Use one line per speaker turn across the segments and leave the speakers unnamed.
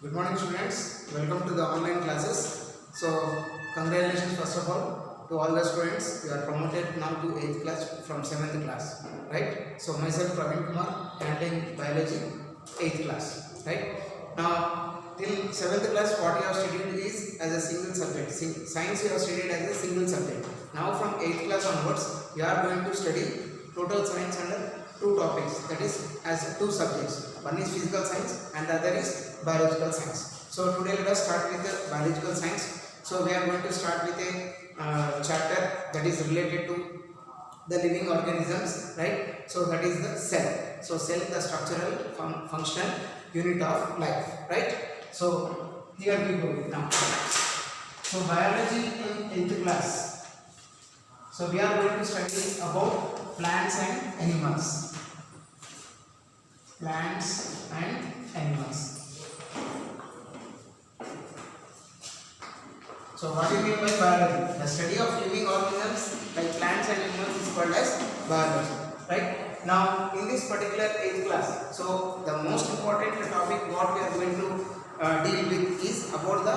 Good morning students, welcome to the online classes. So congratulations first of all to all the students, you are promoted now to 8th class from 7th class, right? So myself Praveen Kumar, handling biology 8th class, right? Now till 7th class what you have studied is as a single subject, science you have studied as a single subject. Now from 8th class onwards you are going to study total science under two topics, that is as two subjects. One is physical science and the other is biological science. So today let us start with the biological science. So we are going to start with a chapter that is related to the living organisms, right? So that is the cell. So cell, the structural functional unit of life, right? So here we go now. So biology in 8th class. So we are going to study about plants and animals. Plants and animals. So what do you mean by biology? The study of living organisms like plants and animals is called as biology, right? Now in this particular 8th class, so the most important topic what we are going to deal with is about the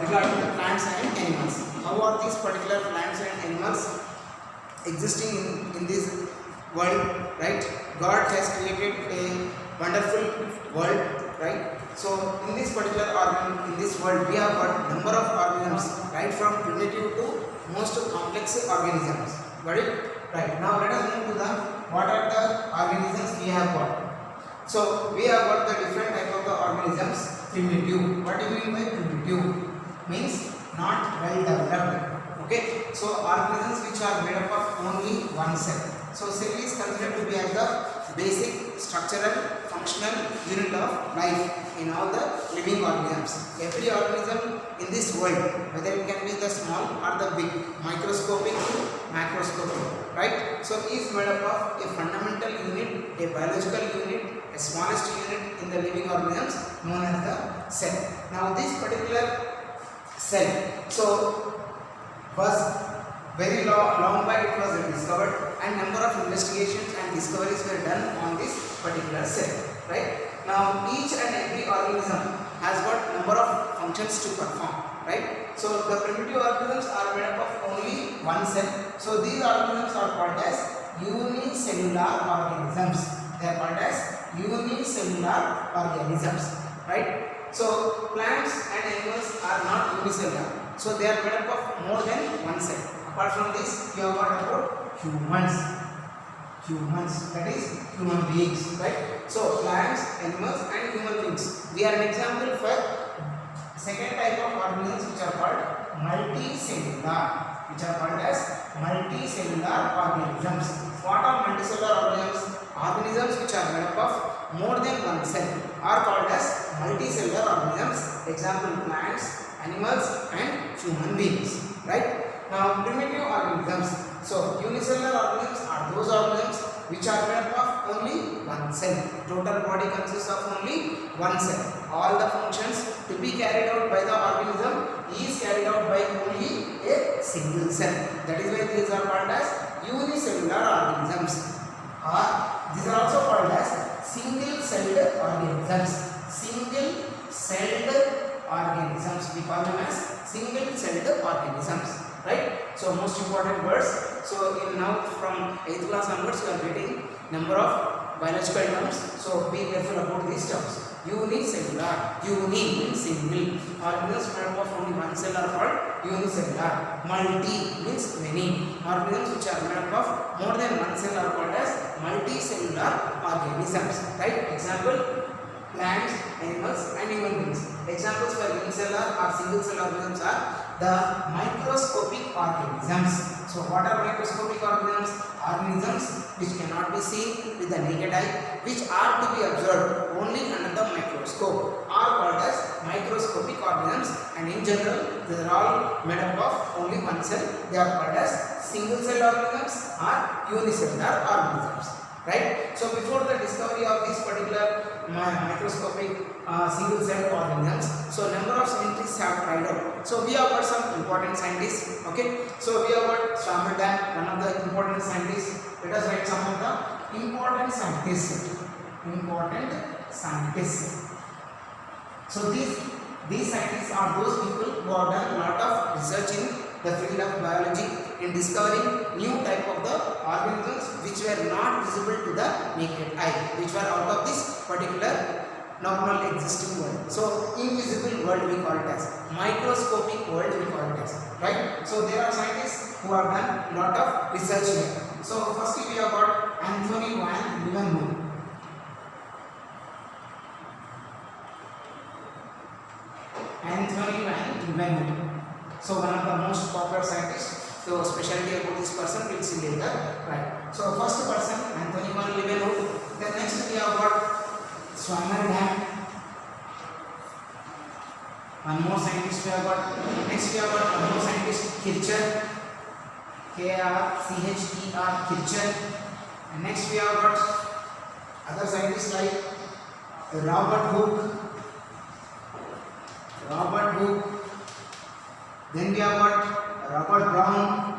regarding the plants and animals. How are these particular plants and animals existing in this world, right? God has created a wonderful world, right? So in this particular in this world we have got number of organisms, right, from primitive to most complex organisms. Got it? Right. Now let us move to the what are the organisms we have got. So we have got the different type of the organisms. Primitive. What do you mean by primitive? Means not well developed. Okay. So organisms which are made up of only one cell. So cell is considered to be as the basic structural functional unit of life in all the living organisms. Every organism in this world, whether it can be the small or the big, microscopic to macroscopic, right? So is made up of a fundamental unit, a biological unit, a smallest unit in the living organisms known as the cell. Now this particular cell, so was very long back it was discovered, and number of investigations and discoveries were done on this particular cell, right? Now each and every organism has got number of functions to perform, right? So the primitive organisms are made up of only one cell. So these organisms are called as unicellular organisms. They are called as unicellular organisms, right? So plants and animals are not unicellular. So they are made up of more than one cell. Apart from this, you have got about humans, that is human beings, right? So plants, animals and human beings. We are an example for second type of organisms which are called multicellular, which are called as multicellular organisms. What are multicellular organisms? Organisms which are made up of more than one cell are called as multicellular organisms. Example: plants, animals and human beings, right? Now primitive organisms. So unicellular organisms are those organisms which are made up of only one cell. Total body consists of only one cell. All the functions to be carried out by the organism is carried out by only a single cell. That is why these are called as unicellular organisms. Or these are also called as single-celled organisms. Single-celled organisms. We call them as single-celled organisms. Right? So most important words. So in now from 8th class onwards you are getting number of biological terms. So be careful about these terms. Unicellular. Uni means single. Organisms made up of only one cell are called unicellular. Multi means many. Organisms which are made up of more than one cell are called as multicellular organisms. Right? Example: plants, animals and human beings. Examples for unicellular or single cell organisms are the microscopic organisms. So what are microscopic organisms? Organisms which cannot be seen with the naked eye, which are to be observed only under the microscope, are called as microscopic organisms, and in general they are all made up of only one cell. They are called as single cell organisms or unicellular organisms. Right? So before the discovery of this particular microscopic single cell organisms, so number of scientists have tried out. So we have got some important scientists. Okay, so we have got Swaminathan, one of the important scientists. Let us write some of the important scientists. So these scientists are those people who have done a lot of research in the field of biology in discovering new type of the organisms which were not visible to the naked eye, which were out of this particular normal existing world. So invisible world we call it as, microscopic world we call it as, right? So there are scientists who have done lot of research here. So firstly we have got Anthony van Leeuwenhoek. Anthony van Leeuwenhoek. So one of the most popular scientists. So specialty about this person we'll see later, right? So first person Anthony van Leeuwenhoek. Then next we have got Swammerdam. One more scientist we have got. Next we have got one more scientist, Kircher. Kircher. Kircher. And next we have got other scientists like Robert Hooke. Then we have got Robert Brown.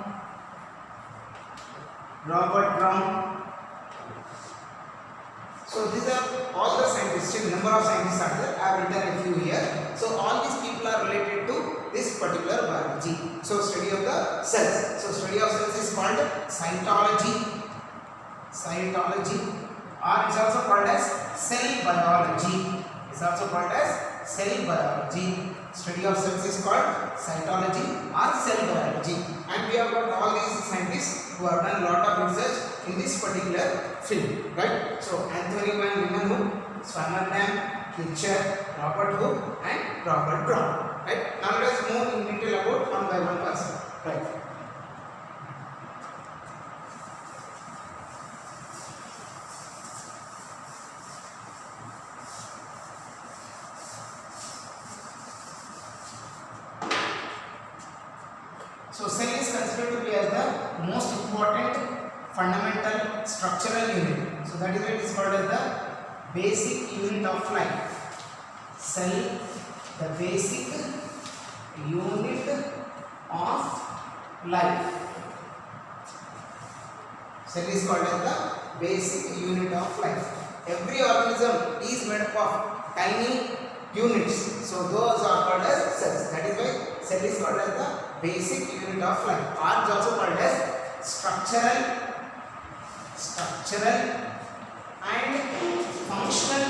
So these are all the scientists, number of scientists are there. I have written a few here. So all these people are related to this particular biology. So study of the cells. So study of cells is called cytology, or it's also called as cell biology. Study of cells is called cytology or cell biology. And we have got all these scientists who have done a lot of research in this particular field, right? So Anthony van Leeuwenhoek, Swammerdam, Kircher, Robert Hooke and Robert Brown, right? Now let us move in detail about one by one person, right? So cell is considered to be as the most important fundamental structural unit. So that is why it is called as the basic unit of life. Cell, the basic unit of life. Cell is called as the basic unit of life. Every organism is made up of tiny units. So those are called as cells. That is why cell is called as the basic unit of life, or is also called as structural and functional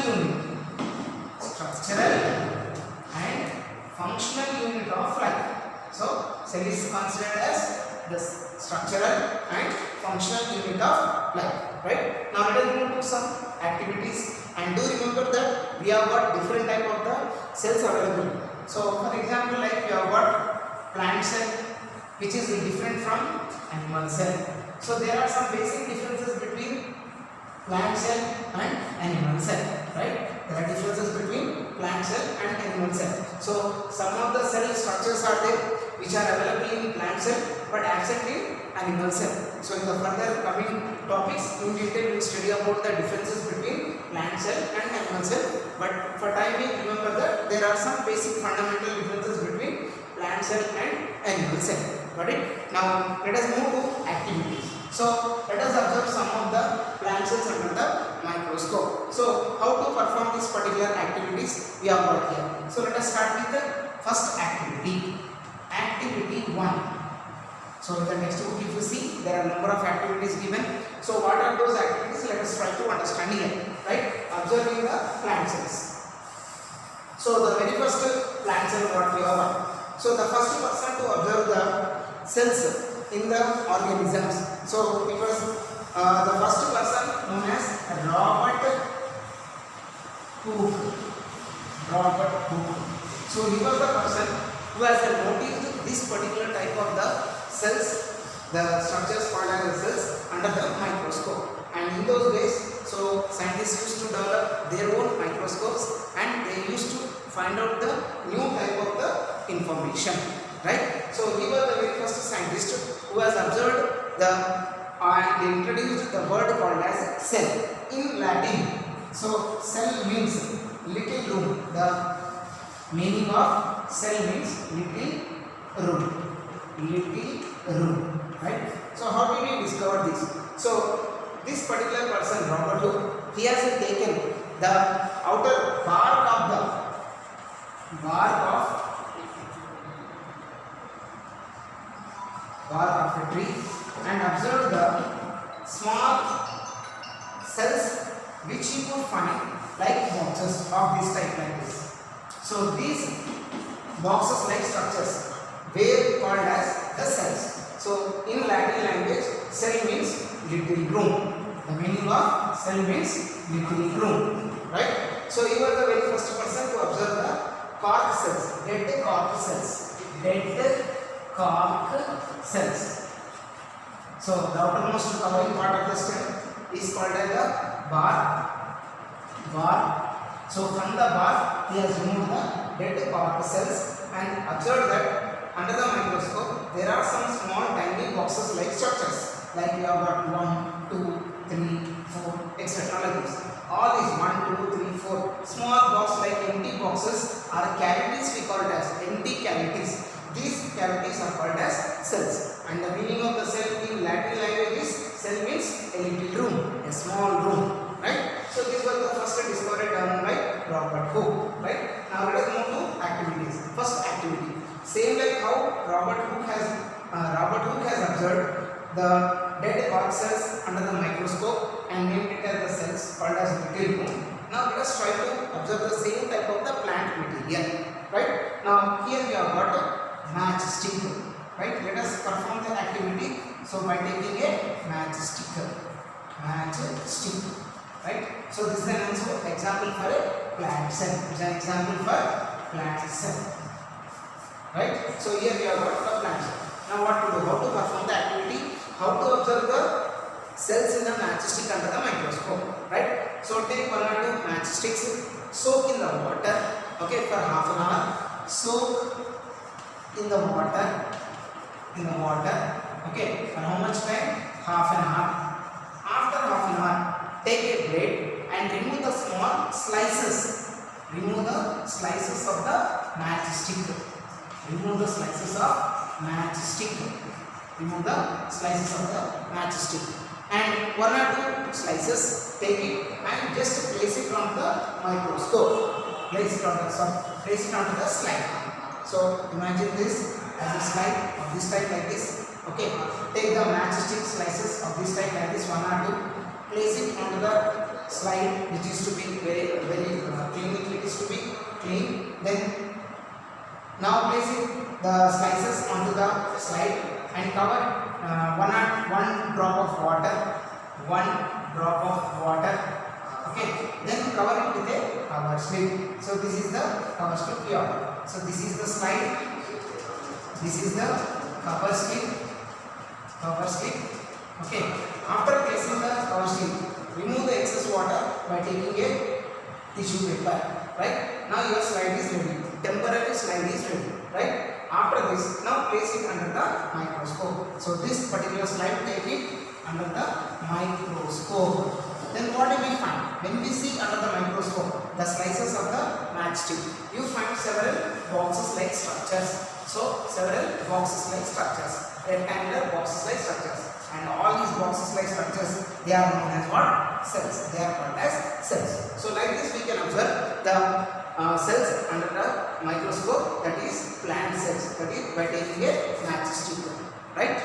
unit. Of life. So cell is considered as the structural and functional unit of life, right? Now let us move to some activities, and do remember that we have got different type of the cells available. So for example, like we have got plant cell, which is different from animal cell. So there are some basic differences between plant cell and animal cell, right? There are differences between plant cell and animal cell. So some of the cell structures are there which are available in plant cell but absent in animal cell. So in the further coming topics in detail we will study about the differences between plant cell and animal cell. But for time being, remember that there are some basic fundamental differences between plant cell and animal cell. Got it? Now let us move to activities. So let us observe some of the plant cells under the microscope. So how to perform these particular activities we have got here. So let us start with the first activity. Activity 1. So in the textbook if you see there are number of activities given. So what are those activities? Let us try to understand here. Right? Observing the plant cells. So the very first plant cell what we have. So the first person to observe the cells in the organisms. So it was the first person known as Robert Hooke. So he was the person who has noticed this particular type of the cells, the structures called as cells under the microscope. And in those days, so scientists used to develop their own microscopes and they used to find out the new type of the information, right? So he was the very first scientist who has observed the and introduced the word called as cell in Latin. So cell means little room. The meaning of cell means little room, right? So how did he discover this? So this particular person, Robert Hooke, he has taken the outer bark of the bark of a tree and observe the small cells which you could find like boxes of this type like this. So these boxes like structures were called as the cells. So in Latin language, cell means little room. The meaning of cell means little room, right? So you are the very first person to observe the cork cells, dead cork cells, So the outermost covering part of the stem is called as the bark. So from the bark he has removed the dead cork cells and observed that under the microscope there are some small tiny boxes like structures, like we have got 1, 2, 3, 4, etc. like this. All these 1, 2, 3, 4 small box like empty boxes are cavities. We call it as empty cavities. These cavities are called as cells. And the meaning of the cell in Latin language is cell means a little room, a small room, right? So this was the first discovery done by Robert Hooke, right? Now let us move to activities. First activity, same like how Robert Hooke has observed the dead cork cells under the microscope and named it as the cells called as little room. Now let us try to observe the same type of the plant material, right? Now here we have got a matchstick, right? Let us perform the activity. So by taking a matchstick, right? So this is an example for a plant cell. It is an example for plant cell, right? So here we have got the plant cell. Now what to do? How to perform the activity? How to observe the cells in the matchstick under the microscope, right? So take 1 or 2 matchsticks, soak in the water, okay, for half an hour. Soak in the water, okay, for how much time? Half an hour. After half an hour, take a blade and remove the small slices. Remove the slices of the matchstick. Remove the slices of matchstick. And 1 or 2 slices, take it and just place it on the microscope. Place it onto the slide. So imagine this as a slide of this type like this. Okay, take the matchstick slices of this type like this, 1 or 2. Place it onto the slide, which is to be very clean. It is to be clean. Then now place the slices onto the slide and cover 1 drop of water. Okay, then cover it with a cover slip. So this is the cover slip here. So this is the slide. This is the cover slip. Okay, after placing the cover slip, remove the excess water by taking a tissue paper, right? Now your slide is ready. Temporary slide is ready, right? After this, now place it under the microscope. So this particular slide, take it under the microscope. Then what do we find? When we see under the microscope the slices of the matchstick, you find several boxes like structures. So several boxes like structures, rectangular boxes like structures, and all these boxes like structures, they are known as what? Cells. They are called as cells. So like this we can observe the cells under the microscope, that is plant cells, that is by taking a matchstick, right?